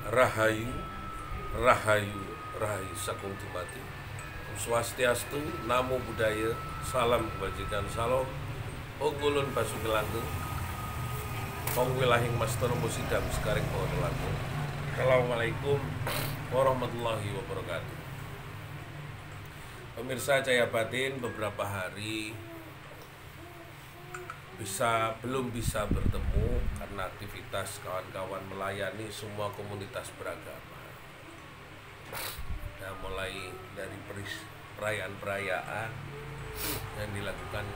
Rahayu, Rahayu, Rahayu Sakung Dumadi. Om Swastiastu, Namo Buddhaya, Salam Kebajikan, Salam Ogulun Basuki Langgeng, Pangwilahing Master Musidam Sekaring Pohon Langgeng. Assalamualaikum warahmatullahi wabarakatuh. Pemirsa Cahaya Batin, beberapa hari belum bisa bertemu karena aktivitas kawan-kawan melayani semua komunitas beragama. Nah, mulai dari perayaan-perayaan yang dilakukan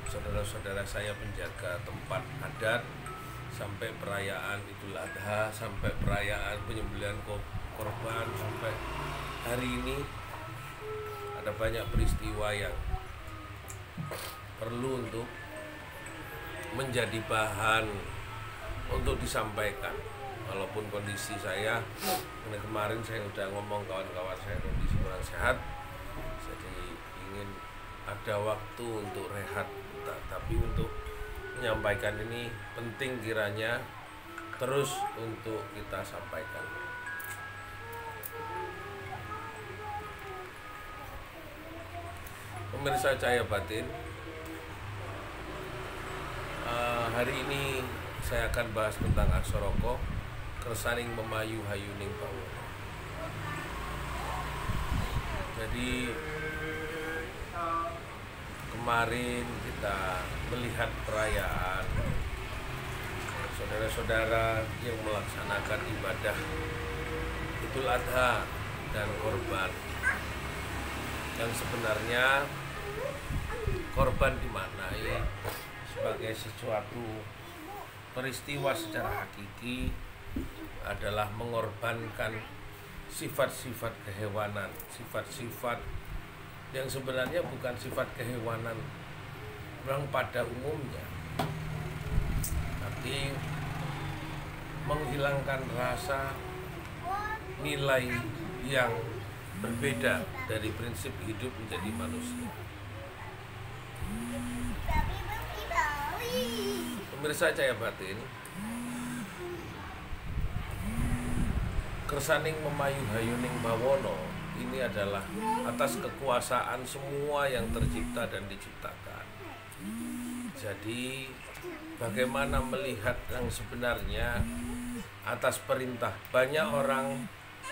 saudara-saudara saya penjaga tempat adat, sampai perayaan Idul Adha, sampai perayaan penyembelihan korban, sampai hari ini ada banyak peristiwa yang perlu untuk menjadi bahan untuk disampaikan. Walaupun kondisi saya kemarin saya udah ngomong kawan-kawan saya kondisi kurang sehat, jadi ingin ada waktu untuk rehat, tapi untuk menyampaikan ini penting kiranya terus untuk kita sampaikan. Pemirsa Cahaya Batin, hari ini saya akan bahas tentang Aksoroko, Kersaning Memayu Hayuning Bawono. Jadi kemarin kita melihat perayaan saudara-saudara yang melaksanakan ibadah Idul Adha dan korban, yang sebenarnya korban dimaknai sebagai sesuatu peristiwa secara hakiki adalah mengorbankan sifat-sifat kehewanan, sifat-sifat yang sebenarnya bukan sifat kehewanan yang pada umumnya, tapi menghilangkan rasa nilai yang berbeda dari prinsip hidup menjadi manusia. Pemirsa Cahaya Batin, Kersaning Memayu Hayuning Bawono ini adalah atas kekuasaan semua yang tercipta dan diciptakan. Jadi bagaimana melihat yang sebenarnya atas perintah? Banyak orang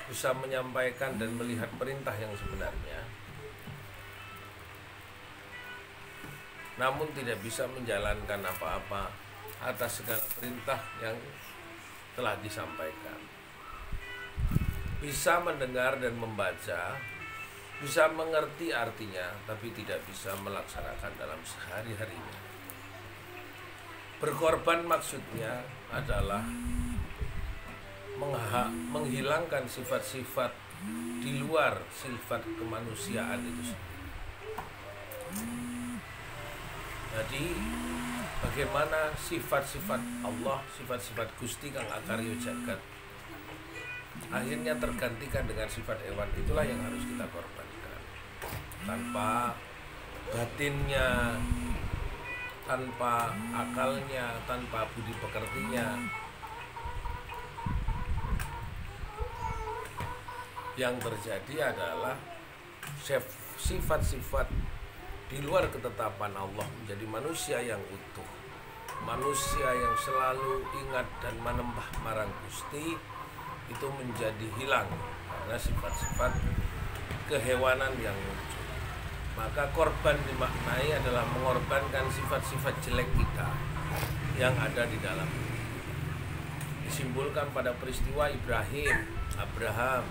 bisa menyampaikan dan melihat perintah yang sebenarnya, namun tidak bisa menjalankan apa-apa atas segala perintah yang telah disampaikan. Bisa mendengar dan membaca, bisa mengerti artinya, tapi tidak bisa melaksanakan dalam sehari-harinya. Berkorban maksudnya adalah menghilangkan sifat-sifat di luar sifat kemanusiaan itu sendiri. Jadi bagaimana sifat-sifat Allah, sifat-sifat Gusti Kang Akarya Jagat akhirnya tergantikan dengan sifat hewan, itulah yang harus kita korbankan. Tanpa batinnya, tanpa akalnya, tanpa budi pekertinya, yang terjadi adalah sifat-sifat di luar ketetapan Allah menjadi manusia yang utuh, manusia yang selalu ingat dan menembah marang Gusti, itu menjadi hilang karena sifat-sifat kehewanan yang muncul. Maka korban dimaknai adalah mengorbankan sifat-sifat jelek kita yang ada di dalam diri. Disimbolkan pada peristiwa Abraham.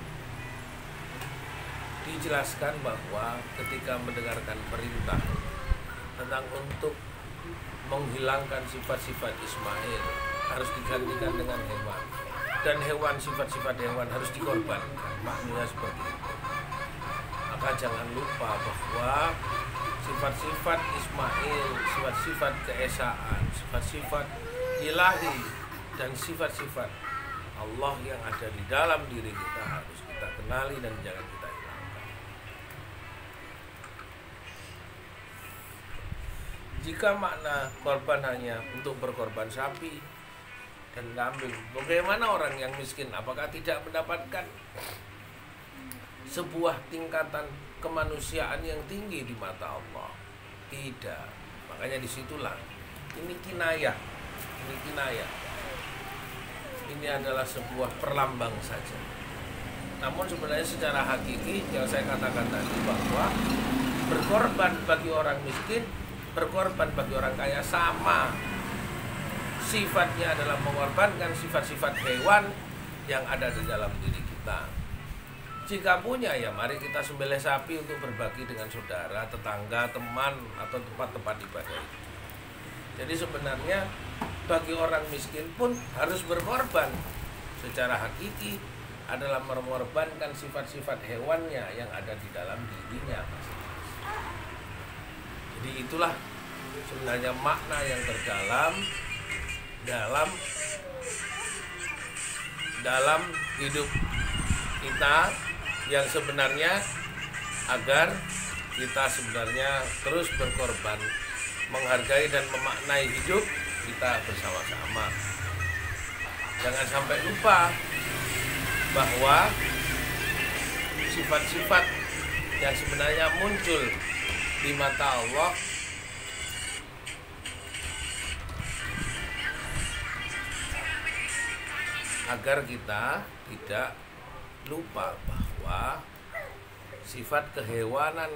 Dijelaskan bahwa ketika mendengarkan perintah tentang untuk menghilangkan sifat-sifat Ismail harus digantikan dengan hewan, dan hewan, sifat-sifat hewan harus dikorbankan, maknanya seperti itu. Maka jangan lupa bahwa sifat-sifat Ismail, sifat-sifat keesaan, sifat-sifat ilahi, dan sifat-sifat Allah yang ada di dalam diri kita harus kita kenali dan jangan kita hilangkan. Jika makna korban hanya untuk berkorban sapi, dan kambing. Bagaimana orang yang miskin? Apakah tidak mendapatkan sebuah tingkatan kemanusiaan yang tinggi di mata Allah? Tidak. Makanya disitulah ini kinayah. Ini kinayah. Ini adalah sebuah perlambang saja. Namun sebenarnya secara hakiki yang saya katakan tadi bahwa berkorban bagi orang miskin, berkorban bagi orang kaya sama. Sifatnya adalah mengorbankan sifat-sifat hewan yang ada di dalam diri kita. Jika punya, ya mari kita sembelih sapi untuk berbagi dengan saudara, tetangga, teman, atau tempat-tempat ibadah. Jadi sebenarnya bagi orang miskin pun harus berkorban. Secara hakiki adalah mengorbankan sifat-sifat hewannya yang ada di dalam dirinya. Jadi itulah sebenarnya makna yang terdalam dalam hidup kita, yang sebenarnya agar kita sebenarnya terus berkorban, menghargai dan memaknai hidup kita bersama-sama. Jangan sampai lupa bahwa sifat-sifat yang sebenarnya muncul di mata Allah agar kita tidak lupa bahwa sifat kehewanan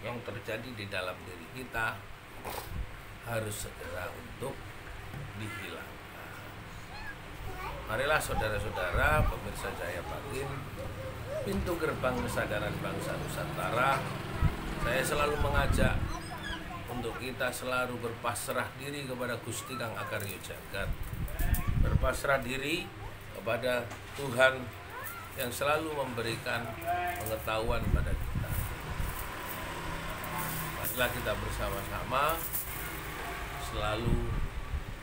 yang terjadi di dalam diri kita harus segera untuk dihilangkan. Marilah saudara-saudara pemirsa Cahaya Batin, pintu gerbang kesadaran bangsa Nusantara, saya selalu mengajak untuk kita selalu berpasrah diri kepada Gusti Kang Akarya Jagat, berpasrah diri kepada Tuhan yang selalu memberikan pengetahuan pada kita. Marilah kita bersama-sama selalu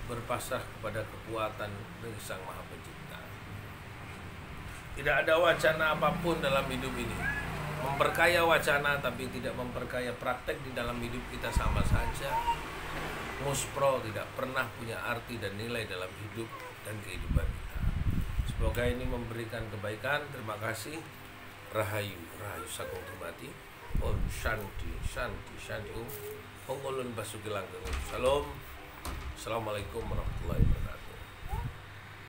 berpasrah kepada kekuatan dari Sang Maha Pencipta. Tidak ada wacana apapun dalam hidup ini. Memperkaya wacana tapi tidak memperkaya praktek di dalam hidup kita sama saja. Muspro tidak pernah punya arti dan nilai dalam hidup dan kehidupan kita. Semoga ini memberikan kebaikan. Terima kasih. Rahayu, Rahayu Sagung Hormati. Om Shanti, Shanti, Shanti. Om Ulun Basuki Langgeng. Salam. Assalamualaikum warahmatullahi wabarakatuh.